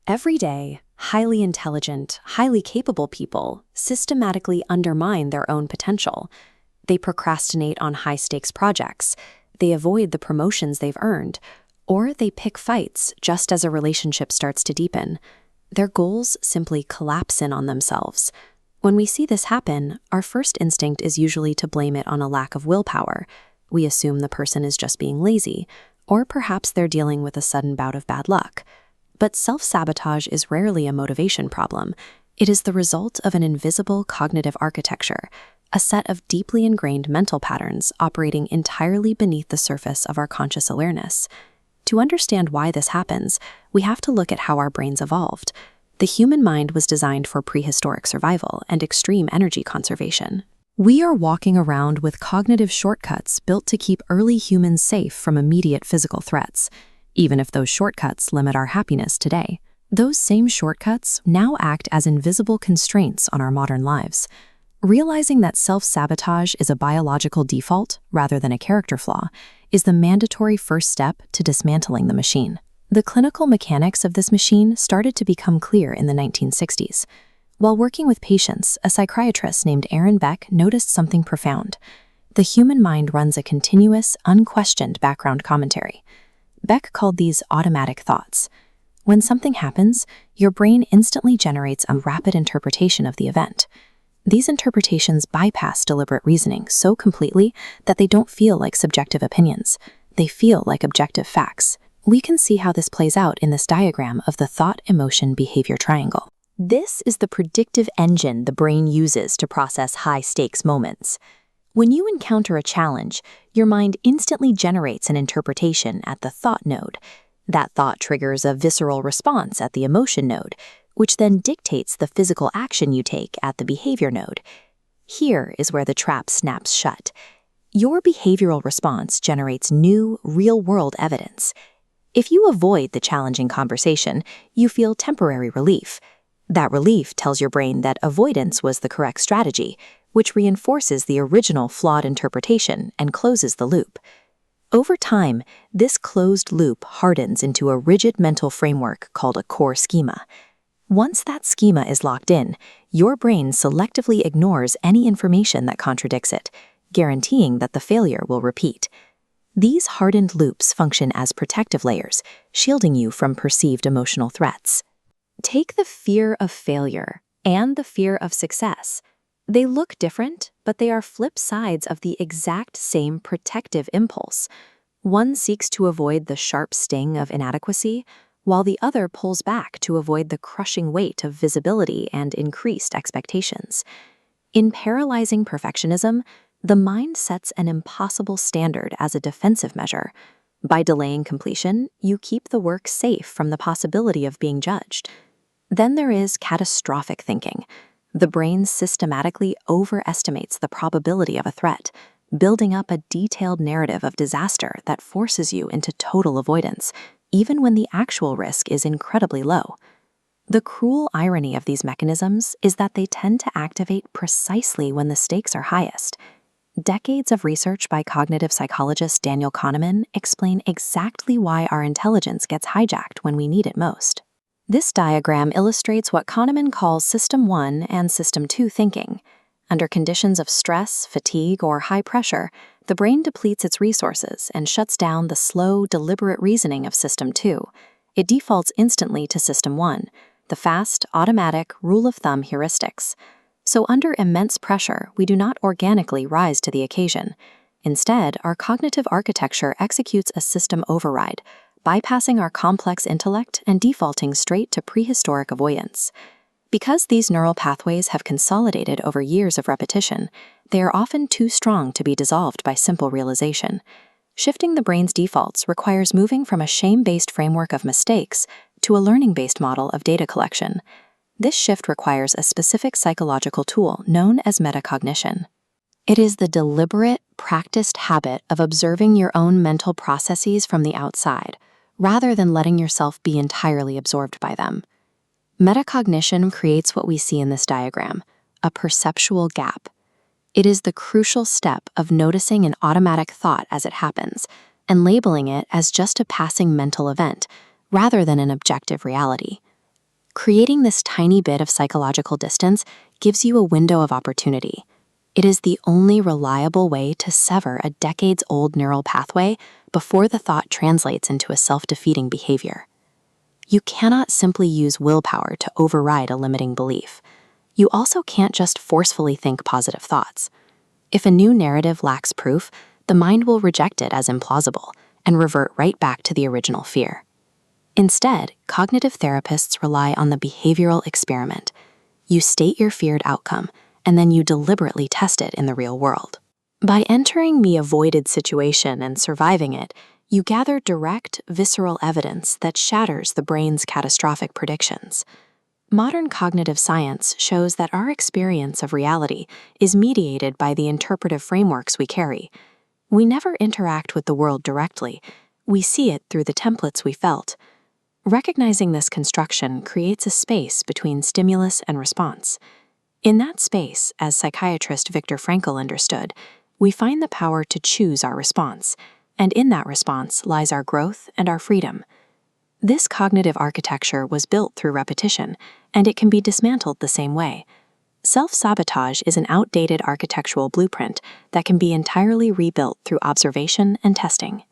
Every day, highly intelligent, highly capable people systematically undermine their own potential. They procrastinate on high-stakes projects, they avoid the promotions they've earned, or they pick fights just as a relationship starts to deepen. Their goals simply collapse in on themselves. When we see this happen, our first instinct is usually to blame it on a lack of willpower. We assume the person is just being lazy, or perhaps they're dealing with a sudden bout of bad luck. But self-sabotage is rarely a motivation problem. It is the result of an invisible cognitive architecture, a set of deeply ingrained mental patterns operating entirely beneath the surface of our conscious awareness. To understand why this happens, we have to look at how our brains evolved. The human mind was designed for prehistoric survival and extreme energy conservation. We are walking around with cognitive shortcuts built to keep early humans safe from immediate physical threats, even if those shortcuts limit our happiness today. Those same shortcuts now act as invisible constraints on our modern lives. Realizing that self-sabotage is a biological default rather than a character flaw is the mandatory first step to dismantling the machine. The clinical mechanics of this machine started to become clear in the 1960s. While working with patients, a psychiatrist named Aaron Beck noticed something profound. The human mind runs a continuous, unquestioned background commentary. Beck called these automatic thoughts. When something happens, your brain instantly generates a rapid interpretation of the event. These interpretations bypass deliberate reasoning so completely that they don't feel like subjective opinions. They feel like objective facts. We can see how this plays out in this diagram of the thought-emotion-behavior triangle. This is the predictive engine the brain uses to process high-stakes moments. When you encounter a challenge, your mind instantly generates an interpretation at the thought node. That thought triggers a visceral response at the emotion node, which then dictates the physical action you take at the behavior node. Here is where the trap snaps shut. Your behavioral response generates new, real-world evidence. If you avoid the challenging conversation, you feel temporary relief. That relief tells your brain that avoidance was the correct strategy, which reinforces the original flawed interpretation and closes the loop. Over time, this closed loop hardens into a rigid mental framework called a core schema. Once that schema is locked in, your brain selectively ignores any information that contradicts it, guaranteeing that the failure will repeat. These hardened loops function as protective layers, shielding you from perceived emotional threats. Take the fear of failure and the fear of success. They look different, but they are flip sides of the exact same protective impulse. One seeks to avoid the sharp sting of inadequacy, while the other pulls back to avoid the crushing weight of visibility and increased expectations. In paralyzing perfectionism, the mind sets an impossible standard as a defensive measure. By delaying completion, you keep the work safe from the possibility of being judged. Then there is catastrophic thinking. The brain systematically overestimates the probability of a threat, building up a detailed narrative of disaster that forces you into total avoidance, even when the actual risk is incredibly low. The cruel irony of these mechanisms is that they tend to activate precisely when the stakes are highest. Decades of research by cognitive psychologist Daniel Kahneman explain exactly why our intelligence gets hijacked when we need it most. This diagram illustrates what Kahneman calls System 1 and System 2 thinking. Under conditions of stress, fatigue, or high pressure, the brain depletes its resources and shuts down the slow, deliberate reasoning of System 2. It defaults instantly to System 1, the fast, automatic, rule-of-thumb heuristics. So under immense pressure, we do not organically rise to the occasion. Instead, our cognitive architecture executes a system override, bypassing our complex intellect and defaulting straight to prehistoric avoidance. Because these neural pathways have consolidated over years of repetition, they are often too strong to be dissolved by simple realization. Shifting the brain's defaults requires moving from a shame-based framework of mistakes to a learning-based model of data collection. This shift requires a specific psychological tool known as metacognition. It is the deliberate, practiced habit of observing your own mental processes from the outside, rather than letting yourself be entirely absorbed by them. Metacognition creates what we see in this diagram, a perceptual gap. It is the crucial step of noticing an automatic thought as it happens and labeling it as just a passing mental event, rather than an objective reality. Creating this tiny bit of psychological distance gives you a window of opportunity. It is the only reliable way to sever a decades-old neural pathway before the thought translates into a self-defeating behavior. You cannot simply use willpower to override a limiting belief. You also can't just forcefully think positive thoughts. If a new narrative lacks proof, the mind will reject it as implausible and revert right back to the original fear. Instead, cognitive therapists rely on the behavioral experiment. You state your feared outcome, and then you deliberately test it in the real world. By entering the avoided situation and surviving it, you gather direct, visceral evidence that shatters the brain's catastrophic predictions. Modern cognitive science shows that our experience of reality is mediated by the interpretive frameworks we carry. We never interact with the world directly. We see it through the templates we felt. Recognizing this construction creates a space between stimulus and response. In that space, as psychiatrist Viktor Frankl understood, we find the power to choose our response, and in that response lies our growth and our freedom. This cognitive architecture was built through repetition, and it can be dismantled the same way. Self-sabotage is an outdated architectural blueprint that can be entirely rebuilt through observation and testing.